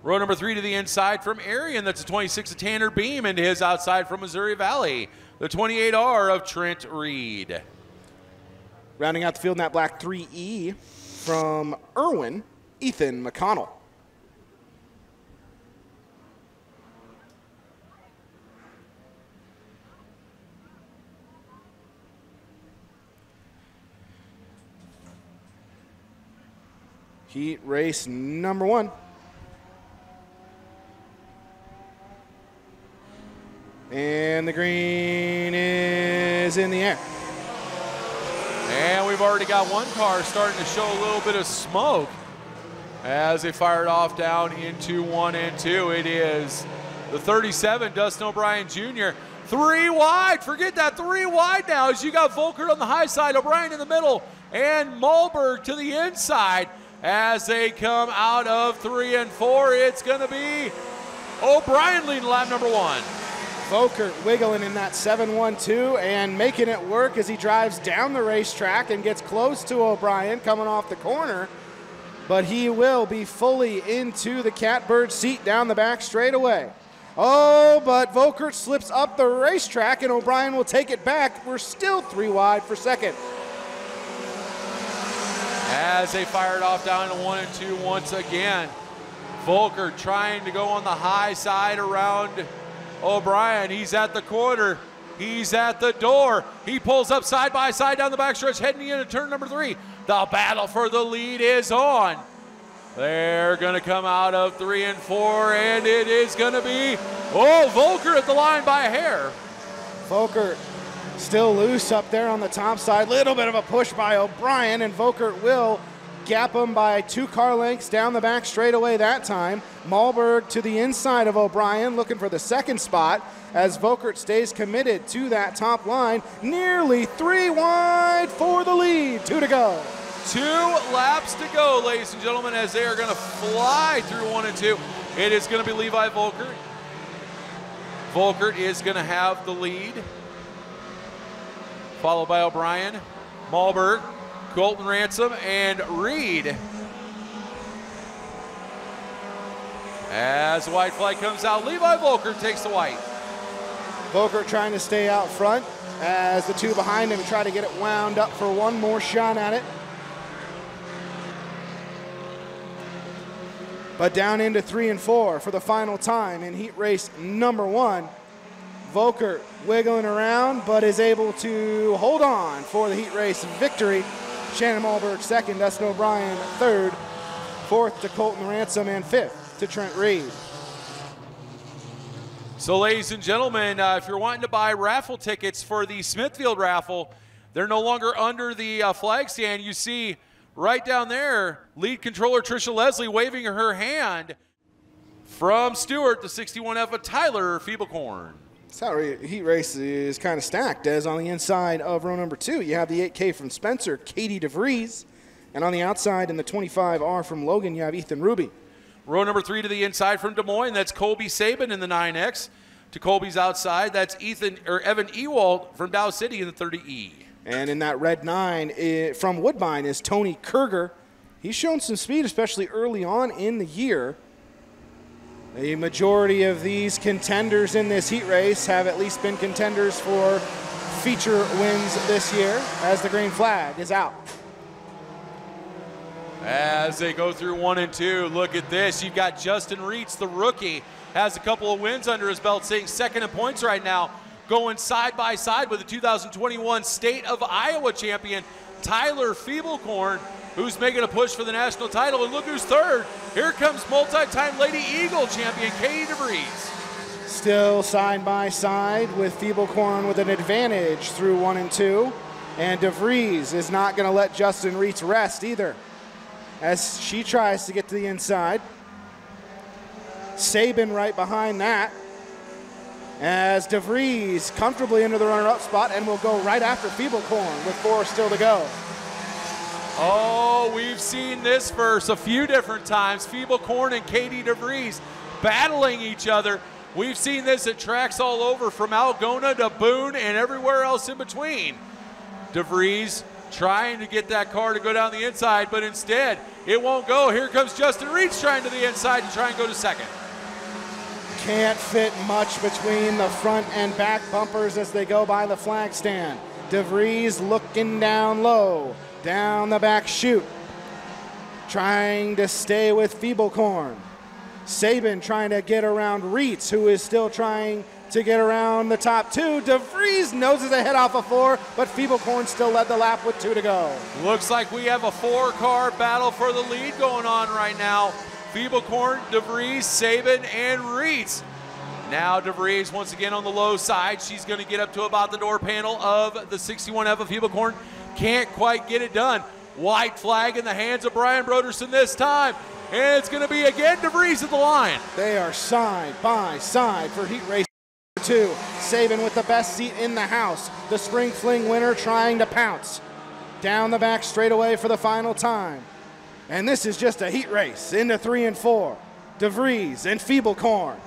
Row number 3 to the inside from Arian. That's a 26 of Tanner Beam into his outside from Missouri Valley. The 28R of Trent Reed. Rounding out the field in that black 3E from Irwin, Ethan McConnell. Heat race number 1. And the green is in the air. And we've already got one car starting to show a little bit of smoke as they fired off down into 1 and 2. It is the 37, Dustin O'Brien Jr. 3 wide, forget that, 3 wide now as you got Volkert on the high side, O'Brien in the middle, and Malberg to the inside as they come out of 3 and 4. It's gonna be O'Brien leading lap number 1. Volkert wiggling in that 7-1-2 and making it work as he drives down the racetrack and gets close to O'Brien coming off the corner. But he will be fully into the catbird seat down the back straightaway. Oh, but Volkert slips up the racetrack and O'Brien will take it back. We're still 3 wide for second. As they fired off down to 1 and 2 once again. Volkert trying to go on the high side around O'Brien. He's at the corner. He's at the door. He pulls up side by side down the backstretch, heading into turn number 3. The battle for the lead is on. They're going to come out of 3 and 4, and it is going to be, Volkert at the line by a hair. Volkert still loose up there on the top side. Little bit of a push by O'Brien, and Volkert will gap him by 2 car lengths down the back straightaway that time. Malberg to the inside of O'Brien looking for the second spot as Volkert stays committed to that top line. Nearly 3 wide for the lead. 2 to go. 2 laps to go, ladies and gentlemen, as they are going to fly through 1 and 2. It is going to be Levi Volkert. Volkert is going to have the lead, followed by O'Brien, Malberg, Colton Ransom, and Reed. As the white flag comes out, Levi Volkert takes the white. Volkert trying to stay out front as the 2 behind him try to get it wound up for one more shot at it. But down into 3 and 4 for the final time in heat race number 1. Volkert wiggling around, but is able to hold on for the heat race victory. Shannon Malberg second, Dustin O'Brien third, fourth to Colton Ransom, and fifth to Trent Reed. So ladies and gentlemen, if you're wanting to buy raffle tickets for the Smithfield raffle, they're no longer under the flag stand. You see right down there, lead controller Tricia Leslie waving her hand from Stewart, the 61F of Tyler Feeblecorn. This heat race is kind of stacked, as on the inside of row number 2, you have the 8K from Spencer, Katie DeVries, and on the outside in the 25R from Logan, you have Ethan Ruby. Row number 3 to the inside from Des Moines, that's Colby Sabin in the 9X. To Colby's outside, that's Evan Ewald from Dow City in the 30E. And in that red 9 from Woodbine is Tony Kerger. He's shown some speed, especially early on in the year. The majority of these contenders in this heat race have at least been contenders for feature wins this year, as the green flag is out. As they go through 1 and 2, look at this. You've got Justin Reitz, the rookie, has a couple of wins under his belt, sitting second in points right now, going side by side with the 2021 State of Iowa champion, Tyler Feeblecorn, who's making a push for the national title. And look who's third. Here comes multi-time Lady Eagle champion, Katie DeVries. Still side by side with Feeblecorn with an advantage through 1 and 2. And DeVries is not going to let Justin Reitz rest either, as she tries to get to the inside. Sabin right behind that, as DeVries comfortably into the runner-up spot and will go right after Feeblecorn with 4 still to go. Oh, we've seen this verse a few different times. Feeblecorn and Katie DeVries battling each other. We've seen this at tracks all over, from Algona to Boone and everywhere else in between. DeVries trying to get that car to go down the inside, but instead It won't go. Here comes Justin Reeds trying to the inside to try and go to second. Can't fit much between the front and back bumpers as they go by the flag stand. DeVries looking down low, down the back chute, trying to stay with Feeblecorn. Sabin trying to get around Reitz, who is still trying to get around the top two. DeVries noses ahead off of 4, but Feeblecorn still led the lap with 2 to go. Looks like we have a 4-car battle for the lead going on right now. Feeblecorn, DeVries, Sabin, and Reitz. Now DeVries once again on the low side. She's going to get up to about the door panel of the 61F of Feeblecorn. Can't quite get it done. White flag in the hands of Brian Broderson this time. And it's going to be again DeVries at the line. They are side by side for heat race 2. Sabin with the best seat in the house. The Spring Fling winner trying to pounce. Down the back straightaway for the final time. And this is just a heat race into 3 and 4. DeVries and Feeblecorn.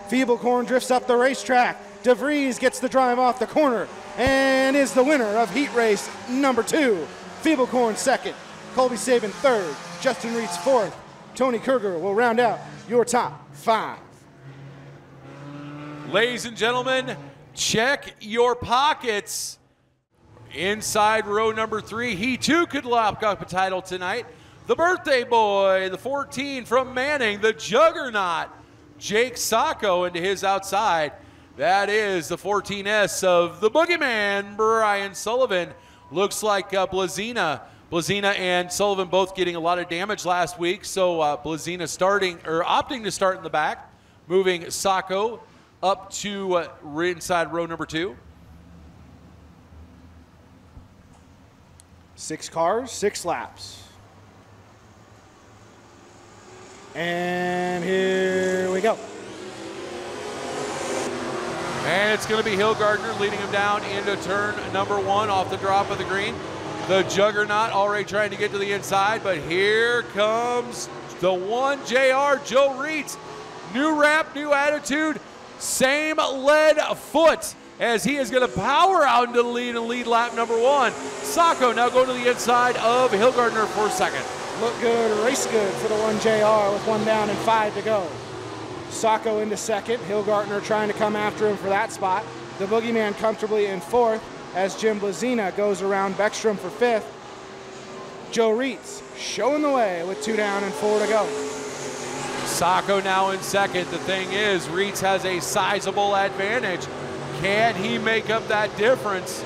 Feeblecorn drifts up the racetrack. DeVries gets the drive off the corner and is the winner of heat race number 2. Feeblecorn second, Colby Sabin third, Justin Reeds fourth. Tony Kruger will round out your top 5. Ladies and gentlemen, check your pockets. Inside row number 3, he too could lock up a title tonight. The birthday boy, the 14 from Manning, the juggernaut, Jake Sacco into his outside. That is the 14S of the boogeyman, Brian Sullivan. Looks like Blazina and Sullivan both getting a lot of damage last week, so Blazina opting to start in the back, moving Sacco up to inside row number 2. 6 cars, 6 laps. And here we go. And it's going to be Hillgardner leading him down into turn number 1 off the drop of the green. The juggernaut already trying to get to the inside, but here comes the 1JR, Joe Reitz. New wrap, new attitude, same lead foot as he is going to power out into the lead and lead lap number 1. Sacco now going to the inside of Hillgardner for second. Look good, race good for the 1JR with 1 down and 5 to go. Sacco into second. Hillgardner trying to come after him for that spot. The boogeyman comfortably in 4th as Jim Blazina goes around Beckstrom for 5th. Joe Reitz showing the way with 2 down and 4 to go. Sacco now in second. The thing is, Reitz has a sizable advantage. Can he make up that difference?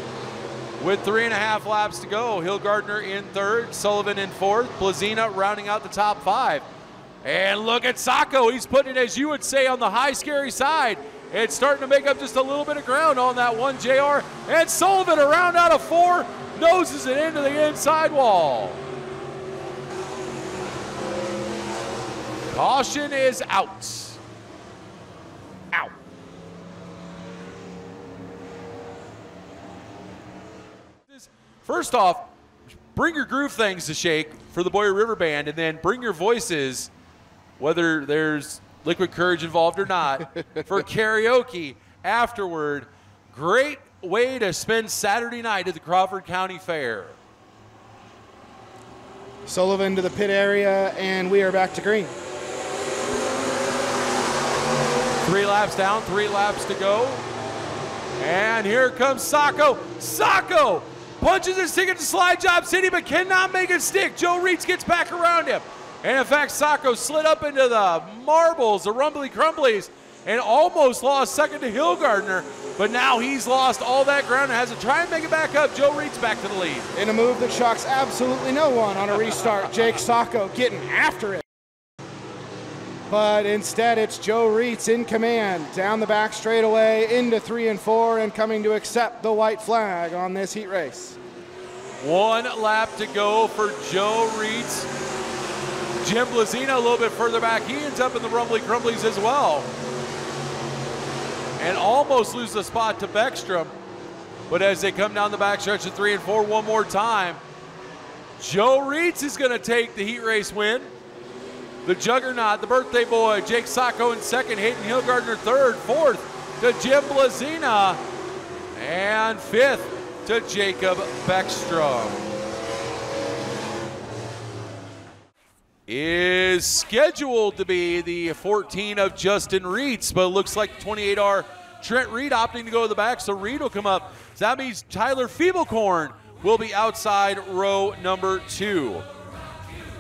With 3.5 laps to go, Hillgardner in 3rd, Sullivan in 4th, Blazina rounding out the top 5. And look at Sacco, he's putting it, as you would say, on the high scary side. It's starting to make up just a little bit of ground on that 1JR. And Sullivan around out of 4, noses it into the inside wall. Caution is out. Out. First off, bring your groove things to shake for the Boyer River Band, and then bring your voices, whether there's liquid courage involved or not, for karaoke afterward. Great way to spend Saturday night at the Crawford County Fair. Sullivan to the pit area, and we are back to green. 3 laps down, 3 laps to go. And here comes Sacco. Sacco punches his ticket to Slide Job City, but cannot make it stick. Joe Reitz gets back around him. And in fact, Sacco slid up into the marbles, the rumbly crumblies, and almost lost second to Hillgardner. But now he's lost all that ground and has to try and make it back up. Joe Reitz back to the lead. In a move that shocks absolutely no one on a restart, Jake Sacco getting after it. But instead, it's Joe Reitz in command down the back straightaway into 3 and 4 and coming to accept the white flag on this heat race. 1 lap to go for Joe Reitz. Jim Blazina a little bit further back. He ends up in the rumbly crumblies as well. And almost lose the spot to Beckstrom. But as they come down the back stretch of 3 and 4 one more time, Joe Reitz is going to take the heat race win. The juggernaut, the birthday boy, Jake Sacco in second, Hayden Hillgardner third, 4th to Jim Blazina, and 5th to Jacob Beckstrom. is scheduled to be the 14 of Justin Reitz, but it looks like 28R Trent Reed opting to go to the back, so Reed will come up. So that means Tyler Feeblecorn will be outside row number 2.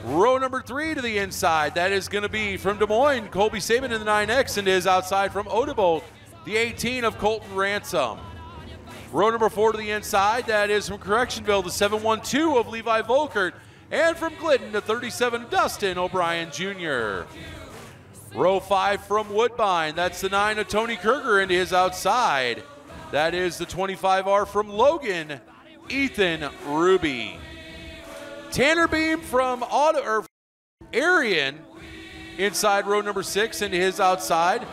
Row number 3 to the inside, that is going to be from Des Moines, Colby Saban in the 9X, and is outside from Odebolt, the 18 of Colton Ransom. Row number 4 to the inside, that is from Correctionville, the 712 of Levi Volkert, and from Glidden, the 37 Dustin O'Brien Jr. Row 5 from Woodbine, that's the 9 of Tony Kerger, and is outside. That is the 25R from Logan, Ethan Ruby. Tanner Beam from Arian inside row number 6, and his outside.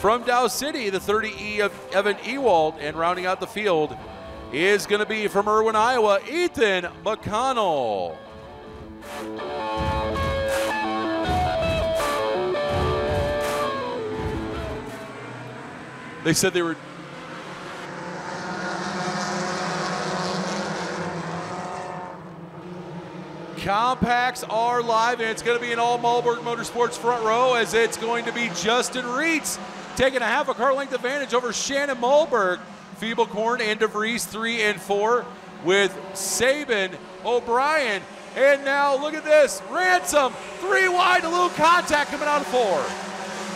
From Dow City, the 30E of Evan Ewald, and rounding out the field is going to be from Irwin, Iowa, Ethan McConnell. They said they were. Compacts are live, and it's going to be an all Malberg Motorsports front row, as it's going to be Justin Reitz taking a half a car length advantage over Shannon Malberg. Feeblecorn and DeVries 3 and 4 with Saban, O'Brien, and now look at this, Ransom 3 wide, a little contact coming out of 4.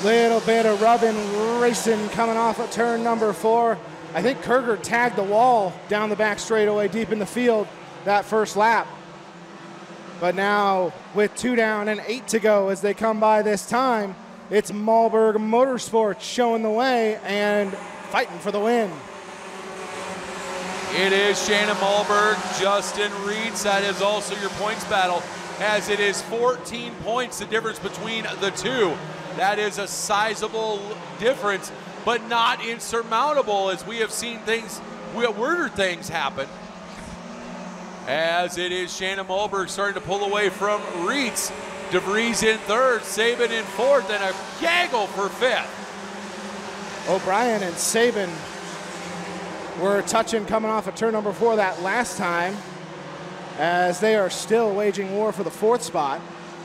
Little bit of rubbing, racing coming off of turn number 4. I think Kerger tagged the wall down the back straightaway deep in the field that first lap. But now with 2 down and 8 to go as they come by this time, it's Malberg Motorsports showing the way and fighting for the win. It is Shannon Malberg, Justin Reitz. That is also your points battle, as it is 14 points the difference between the two. That is a sizable difference, but not insurmountable, as we have seen weirder things happen. As it is Shannon Malberg starting to pull away from Reitz. DeVries in 3rd, Saban in 4th, and a gaggle for 5th. O'Brien and Saban were touching coming off of turn number 4 that last time, as they are still waging war for the 4th spot,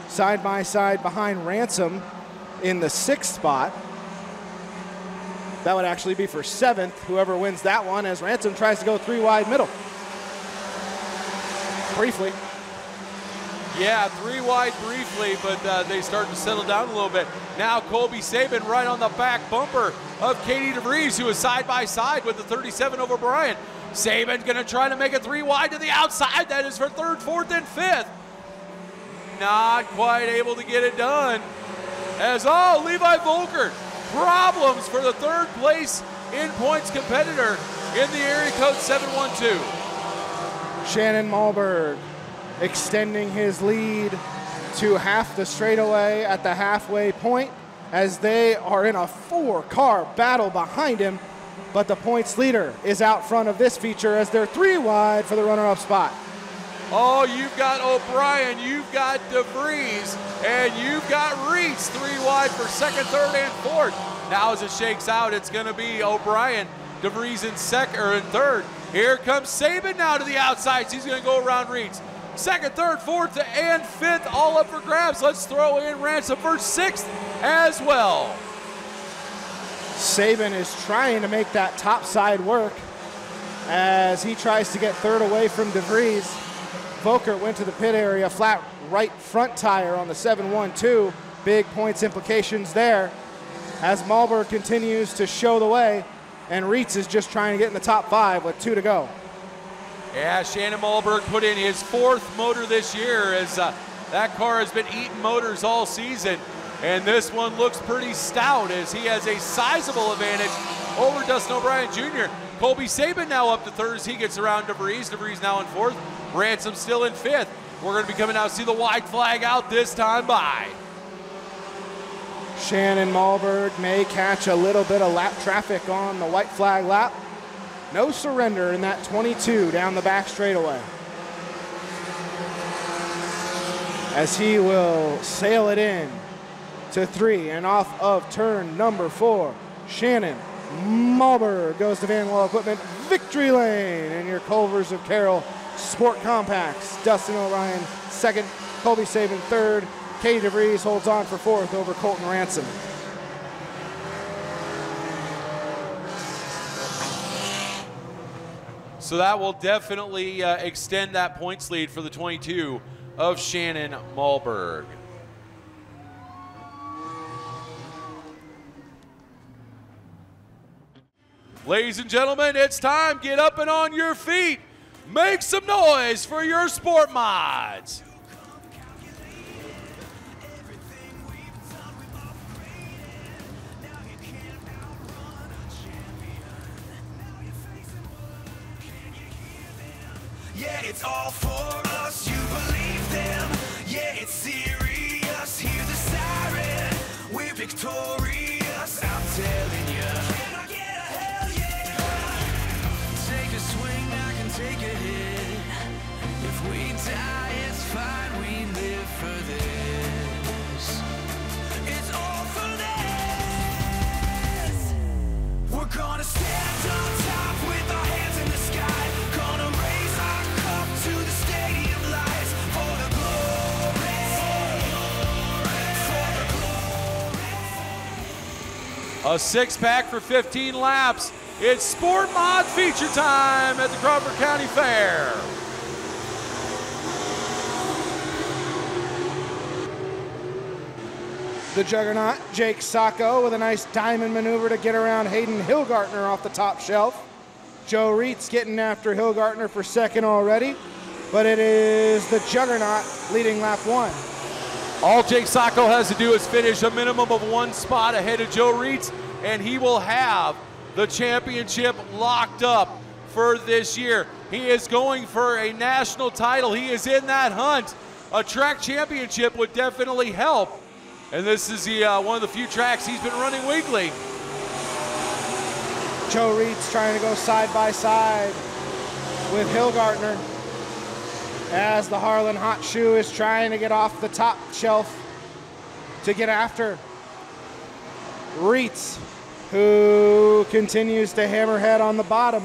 side by side behind Ransom in the 6th spot. That would actually be for 7th, whoever wins that one, as Ransom tries to go 3 wide middle. Briefly. Yeah, 3 wide briefly, but they start to settle down a little bit. Now Colby Saban right on the back bumper of Katie DeVries, who is side by side with the 37 over Bryant. Saban's going to try to make it 3 wide to the outside. That is for 3rd, 4th, and 5th. Not quite able to get it done. As, Levi Volkert, problems for the 3rd place in points competitor in the area code 712. Shannon Malberg extending his lead to half the straightaway at the halfway point, as they are in a 4-car battle behind him, but the points leader is out front of this feature as they're 3 wide for the runner-up spot. Oh, you've got O'Brien, you've got DeVries, and you've got Reitz 3 wide for 2nd, 3rd, and 4th. Now as it shakes out, it's going to be O'Brien, DeVries in 3rd. Here comes Saban now to the outside. He's going to go around Reitz. 2nd, 3rd, 4th, and 5th all up for grabs. Let's throw in Ransom for 6th as well. Saban is trying to make that top side work as he tries to get 3rd away from DeVries. Volkert went to the pit area, flat right front tire on the 712. Big points implications there as Malberg continues to show the way, and Reitz is just trying to get in the top 5 with 2 to go. Yeah, Shannon Malberg put in his 4th motor this year, as that car has been eating motors all season. And this one looks pretty stout, as he has a sizable advantage over Dustin O'Brien Jr. Colby Saban now up to 3rd as he gets around DeVries. DeVries now in 4th. Ransom still in 5th. We're going to be coming out to see the white flag out this time by. Shannon Malberg may catch a little bit of lap traffic on the white flag lap. No surrender in that 22 down the back straightaway, as he will sail it in to 3 and off of turn number 4. Shannon Malberg goes to Van Wall Equipment victory lane in your Culvers of Carroll Sport Compacts. Dustin O'Brien 2nd, Colby Saban 3rd, Katie DeVries holds on for fourth over Colton Ransom. So that will definitely extend that points lead for the 22 of Shannon Malberg. Ladies and gentlemen, it's time. Get up and on your feet. Make some noise for your sport mods. Yeah, it's all for us, you believe them. Yeah, it's serious, hear the siren. We're victorious, I'm telling you. Can I get a hell yeah? Take a swing, I can take a hit. If we die, it's fine, we live for this. It's all for this. We're gonna stand on top with our hands in the sky. Gonna raise our cup to the stadium lights for the glory. For the glory. A six-pack for 15 laps. It's Sport Mod feature time at the Crawford County Fair. The juggernaut, Jake Sacco, with a nice diamond maneuver to get around Hayden Hillgartner off the top shelf. Joe Reitz getting after Hillgartner for second already, but it is the juggernaut leading lap one. All Jake Sacco has to do is finish a minimum of one spot ahead of Joe Reitz, and he will have the championship locked up for this year. He is going for a national title. He is in that hunt. A track championship would definitely help. And this is the one of the few tracks he's been running weekly. Joe Reitz trying to go side by side with Hillgartner as the Harlan Hot Shoe is trying to get off the top shelf to get after Reitz, who continues to hammerhead on the bottom,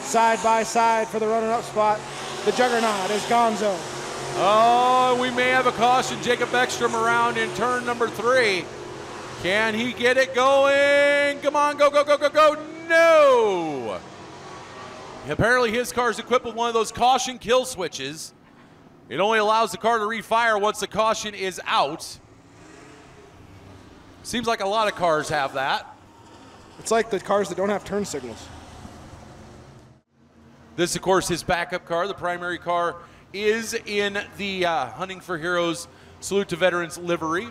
side by side for the runner-up spot. The juggernaut is Gonzo. Oh, we may have a caution. Jacob Ekstrom around in turn number 3. Can he get it going? Come on, go, go, go, go, go. No. Apparently his car is equipped with one of those caution kill switches. It only allows the car to refire once the caution is out. Seems like a lot of cars have that. It's like the cars that don't have turn signals. This, of course, his backup car. The primary car is in the Hunting for Heroes Salute to Veterans livery.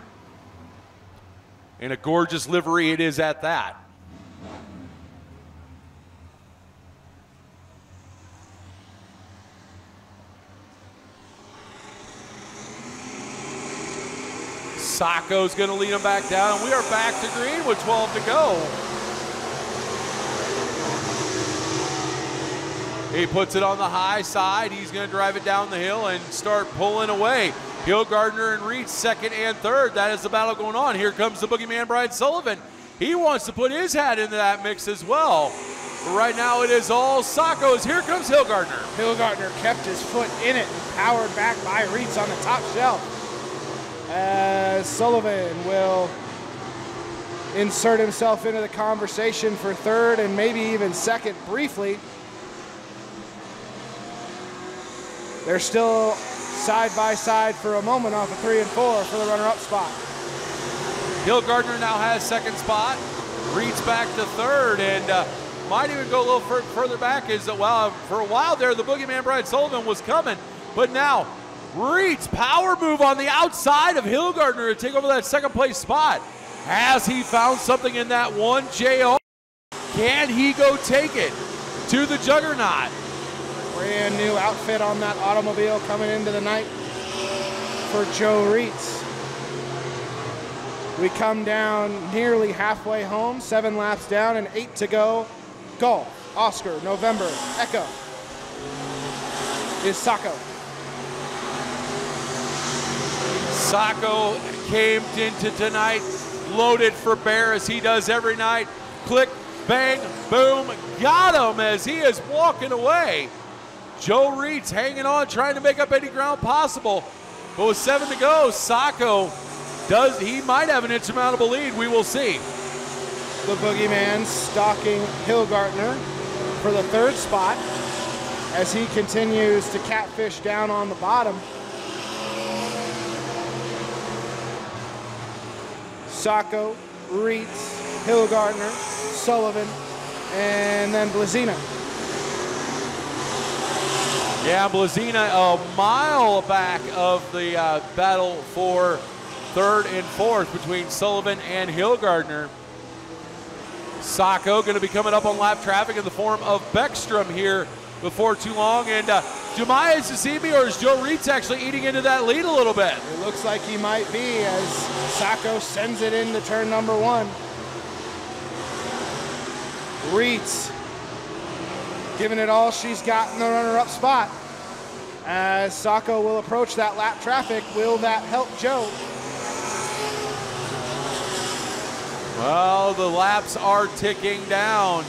And a gorgeous livery it is at that. Sacco's going to lead him back down, and we are back to green with 12 to go. He puts it on the high side. He's going to drive it down the hill and start pulling away. Hillgartner and Reitz second and third. That is the battle going on. Here comes the boogeyman, Brian Sullivan. He wants to put his hat into that mix as well. But right now it is all Sacco's. Here comes Hillgartner. Hillgartner kept his foot in it and powered back by Reitz on the top shelf, as Sullivan will insert himself into the conversation for third and maybe even second briefly. They're still side by side for a moment off of 3 and 4 for the runner-up spot. Hillgartner now has second spot. Reitz back to third, and might even go a little further back. Is that, well, for a while there, the boogeyman Brian Sullivan was coming, but now Reitz power move on the outside of Hillgartner to take over that second place spot. Has he found something in that one JR? Can he go take it to the juggernaut? Brand new outfit on that automobile coming into the night for Joe Reitz. We come down nearly halfway home, 7 laps down and 8 to go. Golf, Oscar, November, Echo is Sacco. Sacco came into tonight loaded for bear as he does every night. Click, bang, boom, got him as he is walking away. Joe Reitz hanging on, trying to make up any ground possible. But with 7 to go, Sacco he might have an insurmountable lead. We will see. The Boogeyman stalking Hillgartner for the 3rd spot as he continues to catfish down on the bottom. Sacco, Reitz, Hillgartner, Sullivan, and then Blazina. Yeah, Blazina a mile back of the battle for 3rd and 4th between Sullivan and Hillgartner. Sacco going to be coming up on lap traffic in the form of Beckstrom here before too long. And Jemiah Sasibi, or is Joe Reitz actually eating into that lead a little bit? It looks like he might be as Sacco sends it into turn number 1. Reitz giving it all she's got in the runner-up spot. As Sacco will approach that lap traffic, will that help Joe? Well, the laps are ticking down.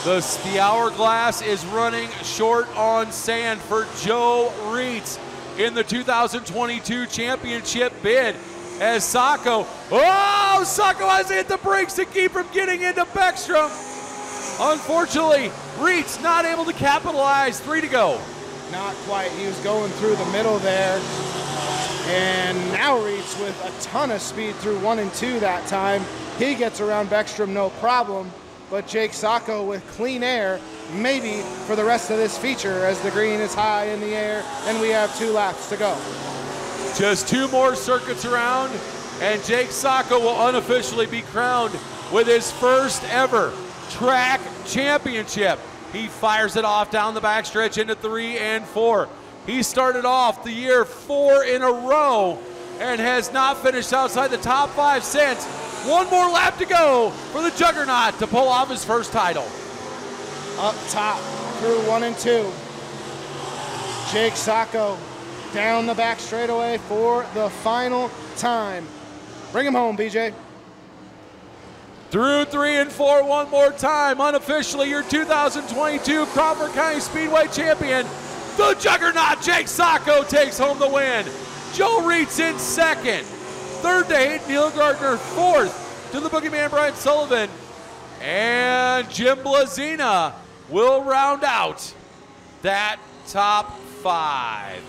The hourglass is running short on sand for Joe Reitz in the 2022 championship bid. As Sacco has hit the brakes to keep from getting into Beckstrom. Unfortunately, Reitz not able to capitalize. 3 to go. Not quite. He was going through the middle there. And now Reitz with a ton of speed through 1 and 2 that time. He gets around Beckstrom no problem. But Jake Sacco with clean air, maybe for the rest of this feature as the green is high in the air and we have 2 laps to go. Just 2 more circuits around and Jake Sacco will unofficially be crowned with his first ever track championship. He fires it off down the backstretch into 3 and 4. He started off the year 4 in a row and has not finished outside the top 5 since. 1 more lap to go for the Juggernaut to pull off his first title. Up top through 1 and 2. Jake Sacco down the back straightaway for the final time. Bring him home, BJ. Through 3 and 4 one more time. Unofficially your 2022 Crawford County Speedway champion, the Juggernaut Jake Sacco takes home the win. Joe Reitz in 2nd. 3rd to Hayden Hillgartner, 4th to the Boogeyman Brian Sullivan. And Jim Blazina will round out that top 5.